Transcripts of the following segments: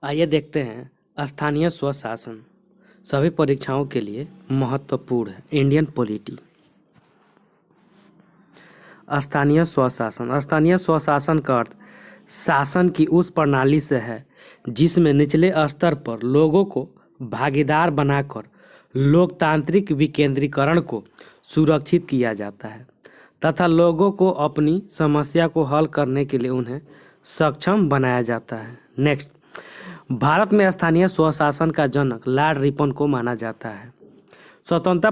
आइए देखते हैं स्थानीय स्वशासन सभी परीक्षाओं के लिए महत्वपूर्ण है। Indian polity. स्थानीय स्वशासन का अर्थ शासन की उस प्रणाली से है जिसमें निचले स्तर पर लोगों को भागीदार बनाकर लोकतांत्रिक विकेंद्रीकरण को सुरक्षित किया जाता है तथा लोगों को अपनी समस्या को हल करने के लिए उन्हें सक्षम बनाया जाता है। नेक्स्ट, भारत में स्थानीय स्वशासन का जनक लॉर्ड रिपन को माना जाता है। स्वतंत्रता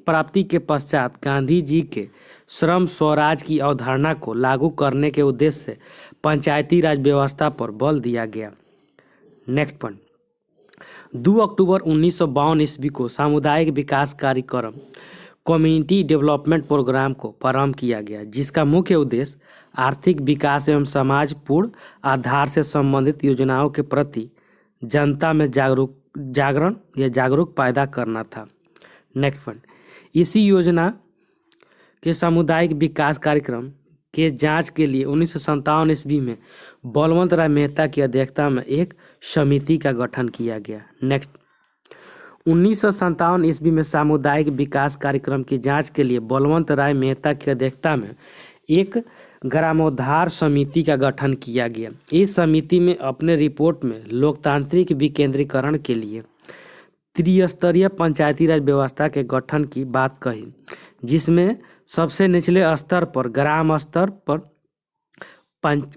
प्राप्ति के पश्चात गांधी जी के श्रम स्वराज की अवधारणा को लागू करने के उद्देश्य से पंचायती राज व्यवस्था पर बल दिया गया। नेक्स्ट पॉइंट, 2 अक्टूबर 1952 ईस्वी को सामुदायिक विकास कार्यक्रम कम्युनिटी डेवलपमेंट प्रोग्राम को प्रारंभ किया गया, जिसका मुख्य उद्देश्य आर्थिक विकास एवं समाज पूर्ण आधार से संबंधित योजनाओं के प्रति जनता में जागरूक पैदा करना था। नेक्स्ट पॉइंट, इसी योजना के सामुदायिक विकास कार्यक्रम के जांच के लिए 1957 ईस्वी में बलवंत राय मेहता की अध्यक्षता में एक समिति का गठन किया गया। नेक्स्ट, 1957 ईस्वी में सामुदायिक विकास कार्यक्रम की जांच के लिए बलवंत राय मेहता की अध्यक्षता में एक ग्रामोद्धार समिति का गठन किया गया। इस समिति में अपने रिपोर्ट में लोकतांत्रिक विकेंद्रीकरण के लिए त्रिस्तरीय पंचायती राज व्यवस्था के गठन की बात कही, जिसमें सबसे निचले स्तर पर ग्राम स्तर पर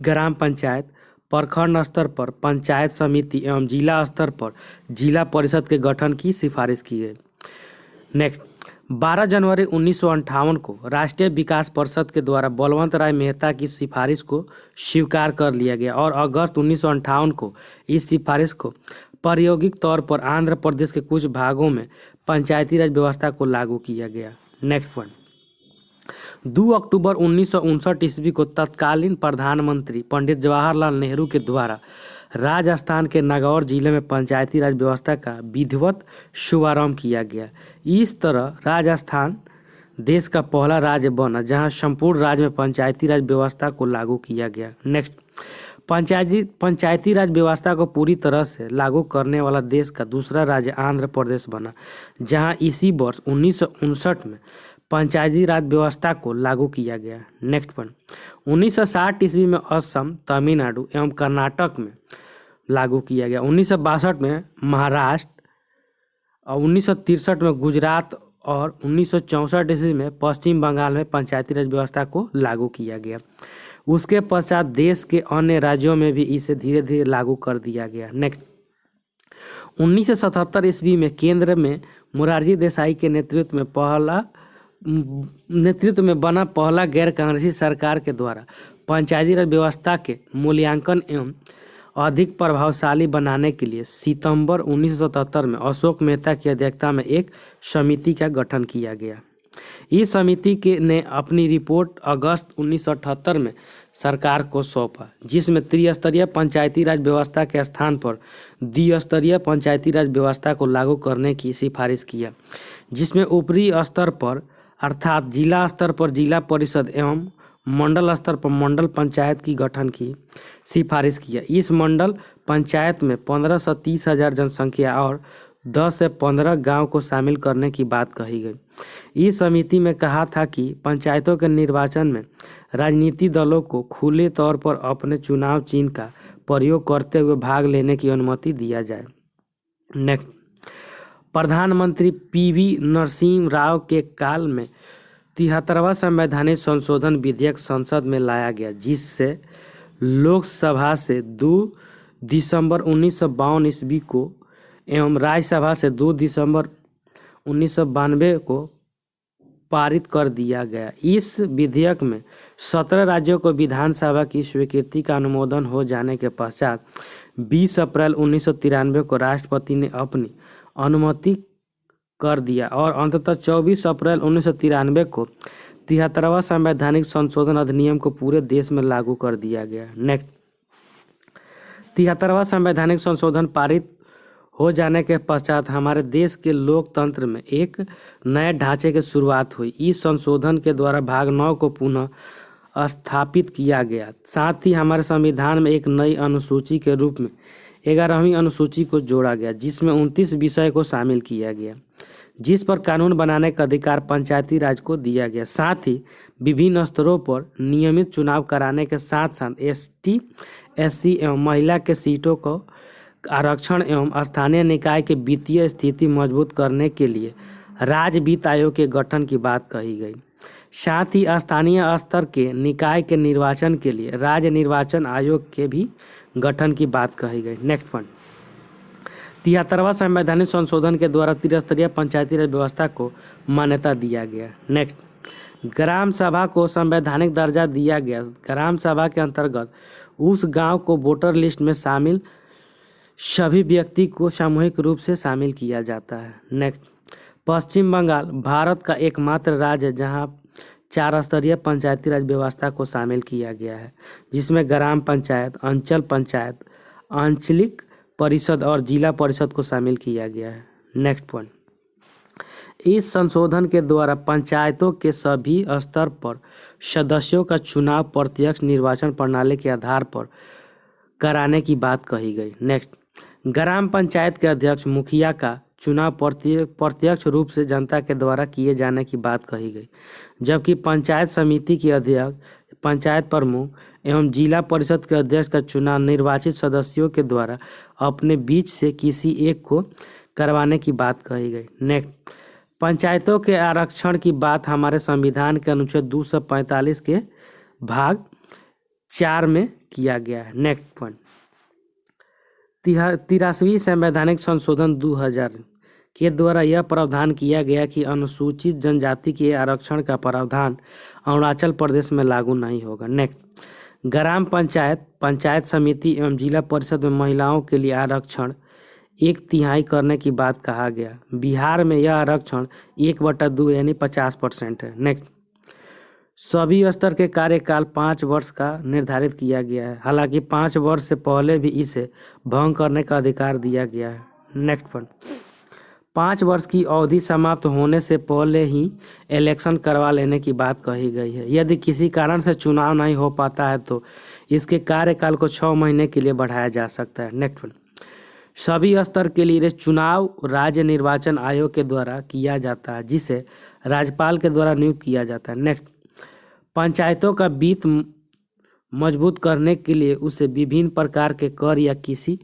ग्राम पंचायत, प्रखंड स्तर पर पंचायत समिति एवं जिला स्तर पर जिला परिषद के गठन की सिफारिश की है। नेक्स्ट, 12 जनवरी 1958 को राष्ट्रीय विकास परिषद के द्वारा बलवंत राय मेहता की सिफारिश को स्वीकार कर लिया गया और अगस्त 1958 को इस सिफारिश को प्रायोगिक तौर पर आंध्र प्रदेश के कुछ भागों में पंचायती राज व्यवस्था को लागू किया गया। नेक्स्ट पॉइंट, 2 अक्टूबर 1959 ईस्वी को तत्कालीन प्रधानमंत्री पंडित जवाहरलाल नेहरू के द्वारा राजस्थान के नागौर जिले में पंचायती राज व्यवस्था का विधिवत शुभारंभ किया गया। इस तरह राजस्थान देश का पहला राज्य बना जहां संपूर्ण राज्य में पंचायती राज व्यवस्था को लागू किया गया। नेक्स्ट, पंचायती राज व्यवस्था को पूरी तरह से लागू करने वाला देश का दूसरा राज्य आंध्र प्रदेश बना, जहां इसी वर्ष 1959 में पंचायती राज व्यवस्था को लागू किया गया। नेक्स्ट पॉइंट, 1960 ईस्वी में असम, तमिलनाडु एवं कर्नाटक में लागू किया गया। 1962 में महाराष्ट्र और 1963 में गुजरात और 1964 ईस्वी में पश्चिम बंगाल में पंचायती राज व्यवस्था को लागू किया गया। उसके पश्चात देश के अन्य राज्यों में भी इसे धीरे धीरे लागू कर दिया गया। नेक्स्ट, 1977 ईस्वी में केंद्र में मोरारजी देसाई के नेतृत्व में बना पहला गैर कांग्रेसी सरकार के द्वारा पंचायती राज व्यवस्था के मूल्यांकन एवं अधिक प्रभावशाली बनाने के लिए सितंबर 1977 में अशोक मेहता की अध्यक्षता में एक समिति का गठन किया गया। इस समिति ने अपनी रिपोर्ट अगस्त 1978 में सरकार को सौंपा, जिसमें त्रिस्तरीय पंचायती राज व्यवस्था के स्थान पर द्विस्तरीय पंचायती राज व्यवस्था को लागू करने की सिफारिश किया, जिसमें ऊपरी स्तर पर अर्थात जिला स्तर पर जिला परिषद एवं मंडल स्तर पर मंडल पंचायत की गठन की सिफारिश किया। इस मंडल पंचायत में 15 से 30 हजार जनसंख्या और 10 से 15 गांव को शामिल करने की बात कही गई। इस समिति में कहा था कि पंचायतों के निर्वाचन में राजनीतिक दलों को खुले तौर पर अपने चुनाव चिन्ह का प्रयोग करते हुए भाग लेने की अनुमति दिया जाए। नेक्स्ट, प्रधानमंत्री पीवी नरसिम्हा राव के काल में 73वां संवैधानिक संशोधन विधेयक संसद में लाया गया, जिससे लोकसभा से 2 दिसंबर 1952 ईस्वी को एवं राज्यसभा से 2 दिसंबर 1992 को पारित कर दिया गया। इस विधेयक में 17 राज्यों को विधानसभा की स्वीकृति का अनुमोदन हो जाने के पश्चात 20 अप्रैल 1993 को राष्ट्रपति ने अपनी अनुमति कर दिया और अंततः 24 अप्रैल 1993 को 73वां संवैधानिक संशोधन अधिनियम को पूरे देश में लागू कर दिया गया। नेक्स्ट, 73वां संवैधानिक संशोधन पारित हो जाने के पश्चात हमारे देश के लोकतंत्र में एक नए ढांचे की शुरुआत हुई। इस संशोधन के द्वारा भाग 9 को पुनः स्थापित किया गया। साथ ही हमारे संविधान में एक नई अनुसूची के रूप में 11वीं अनुसूची को जोड़ा गया, जिसमें 29 विषय को शामिल किया गया, जिस पर कानून बनाने का अधिकार पंचायती राज को दिया गया। साथ ही विभिन्न स्तरों पर नियमित चुनाव कराने के साथ साथ एसटी, एससी एवं महिला के सीटों को आरक्षण एवं स्थानीय निकाय के वित्तीय स्थिति मजबूत करने के लिए राज्य वित्त आयोग के गठन की बात कही गई। साथ ही स्थानीय स्तर के निकाय के निर्वाचन के लिए राज्य निर्वाचन आयोग के भी गठन की बात कही गई। नेक्स्ट पॉइंट, 73वां संवैधानिक संशोधन के द्वारा त्रिस्तरीय पंचायती राज व्यवस्था को मान्यता दिया गया। नेक्स्ट, ग्राम सभा को संवैधानिक दर्जा दिया गया। ग्राम सभा के अंतर्गत उस गांव को वोटर लिस्ट में शामिल सभी व्यक्ति को सामूहिक रूप से शामिल किया जाता है। नेक्स्ट, पश्चिम बंगाल भारत का एकमात्र राज्य है जहां 4 स्तरीय पंचायती राज व्यवस्था को शामिल किया गया है, जिसमें ग्राम पंचायत, अंचल पंचायत, आंचलिक परिषद और जिला परिषद को शामिल किया गया है। नेक्स्ट पॉइंट, इस संशोधन के द्वारा पंचायतों के सभी स्तर पर सदस्यों का चुनाव प्रत्यक्ष निर्वाचन प्रणाली के आधार पर कराने की बात कही गई। नेक्स्ट, ग्राम पंचायत के अध्यक्ष मुखिया का चुनाव प्रत्यक्ष रूप से जनता के द्वारा किए जाने की बात कही गई, जबकि पंचायत समिति के अध्यक्ष, पंचायत प्रमुख एवं जिला परिषद के अध्यक्ष का चुनाव निर्वाचित सदस्यों के द्वारा अपने बीच से किसी एक को करवाने की बात कही गई। नेक्स्ट, पंचायतों के आरक्षण की बात हमारे संविधान के अनुच्छेद 245 के भाग 4 में किया गया है। नेक्स्ट पॉइंट, 83वीं संवैधानिक संशोधन 2000 के द्वारा यह प्रावधान किया गया कि अनुसूचित जनजाति के आरक्षण का प्रावधान अरुणाचल प्रदेश में लागू नहीं होगा। नेक्स्ट, ग्राम पंचायत, पंचायत समिति एवं जिला परिषद में महिलाओं के लिए आरक्षण 1/3 करने की बात कहा गया। बिहार में यह आरक्षण 1/2 यानी 50% है। नेक्स्ट, सभी स्तर के कार्यकाल 5 वर्ष का निर्धारित किया गया है, हालांकि 5 वर्ष से पहले भी इसे भंग करने का अधिकार दिया गया है। नेक्स्ट पॉइंट, 5 वर्ष की अवधि समाप्त होने से पहले ही इलेक्शन करवा लेने की बात कही गई है। यदि किसी कारण से चुनाव नहीं हो पाता है तो इसके कार्यकाल को 6 महीने के लिए बढ़ाया जा सकता है। नेक्स्ट पॉइंट, सभी स्तर के लिए चुनाव राज्य निर्वाचन आयोग के द्वारा किया जाता है, जिसे राज्यपाल के द्वारा नियुक्त किया जाता है। नेक्स्ट, पंचायतों का वित्त मजबूत करने के लिए उसे विभिन्न प्रकार के कर या किसी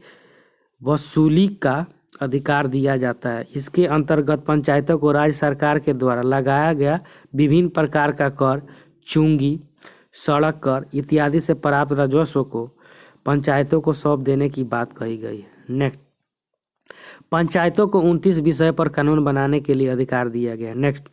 वसूली का अधिकार दिया जाता है। इसके अंतर्गत पंचायतों को राज्य सरकार के द्वारा लगाया गया विभिन्न प्रकार का कर, चुंगी, सड़क कर इत्यादि से प्राप्त राजस्व को पंचायतों को सौंप देने की बात कही गई है। नेक्स्ट, पंचायतों को 29 विषय पर कानून बनाने के लिए अधिकार दिया गया। नेक्स्ट,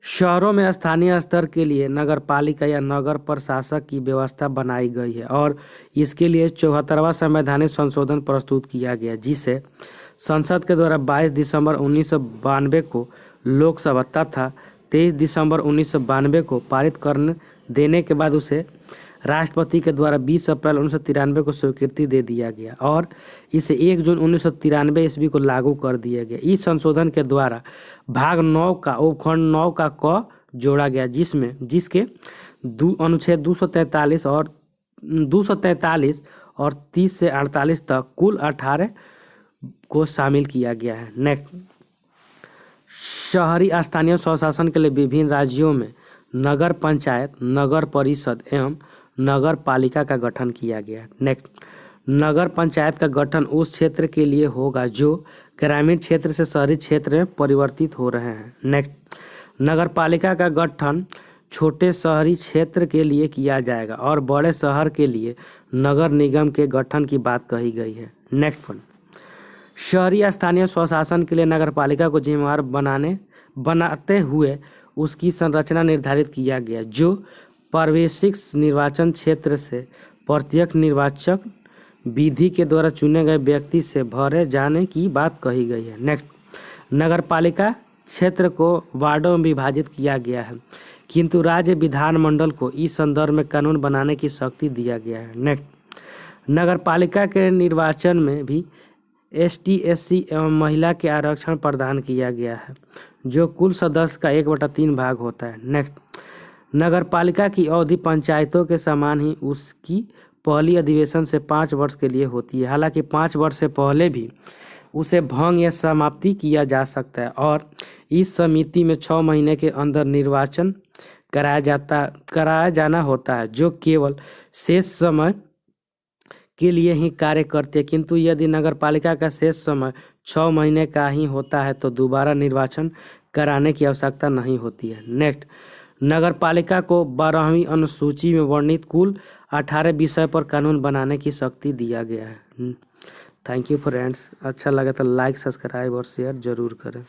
शहरों में स्थानीय स्तर के लिए नगर पालिका या नगर प्रशासक की व्यवस्था बनाई गई है और इसके लिए 74वां संवैधानिक संशोधन प्रस्तुत किया गया, जिसे संसद के द्वारा 22 दिसंबर 1992 को लोकसभा तथा 23 दिसंबर 1992 को पारित करने देने के बाद उसे राष्ट्रपति के द्वारा 20 अप्रैल 1993 को स्वीकृति दे दिया गया और इसे 1 जून 1993 ईस्वी को लागू कर दिया गया। इस संशोधन के द्वारा भाग 9 का उपखंड 9 का क जोड़ा गया, जिसके अनुच्छेद 243 और 30 से 48 तक कुल 18 को शामिल किया गया है। नेक्स्ट, शहरी स्थानीय स्वशासन के लिए विभिन्न राज्यों में नगर पंचायत, नगर परिषद एवं नगर पालिका का गठन किया गया। नेक्स्ट, नगर पंचायत का गठन उस क्षेत्र के लिए होगा जो ग्रामीण क्षेत्र से शहरी क्षेत्र में परिवर्तित हो रहे हैं। नेक्स्ट, नगर पालिका का गठन छोटे शहरी क्षेत्र के लिए किया जाएगा और बड़े शहर के लिए नगर निगम के गठन की बात कही गई है। नेक्स्ट पॉइंट, शहरी स्थानीय स्वशासन के लिए नगर पालिका को जिम्मेवार बनाते हुए उसकी संरचना निर्धारित किया गया, जो प्रादेशिक निर्वाचन क्षेत्र से प्रत्यक्ष निर्वाचक विधि के द्वारा चुने गए व्यक्ति से भरे जाने की बात कही गई है। नेक्स्ट, नगर पालिका क्षेत्र को वार्डों में विभाजित किया गया है, किंतु राज्य विधानमंडल को इस संदर्भ में कानून बनाने की शक्ति दिया गया है। नेक्स्ट, नगर पालिका के निर्वाचन में भी एसटी, एससी एवं महिला के आरक्षण प्रदान किया गया है, जो कुल सदस्य का 1/3 भाग होता है। नेक्स्ट, नगर पालिका की अवधि पंचायतों के समान ही उसकी पहली अधिवेशन से 5 वर्ष के लिए होती है। हालांकि 5 वर्ष से पहले भी उसे भंग या समाप्ति किया जा सकता है और इस समिति में 6 महीने के अंदर निर्वाचन कराया जाना होता है, जो केवल शेष समय के लिए ही कार्य करते हैं। किंतु यदि नगर पालिका का शेष समय 6 महीने का ही होता है तो दोबारा निर्वाचन कराने की आवश्यकता नहीं होती है। नेक्स्ट, नगर पालिका को 12वीं अनुसूची में वर्णित कुल 18 विषय पर कानून बनाने की शक्ति दिया गया है। Thank you friends. अच्छा लगा तो लाइक, सब्सक्राइब और शेयर जरूर करें।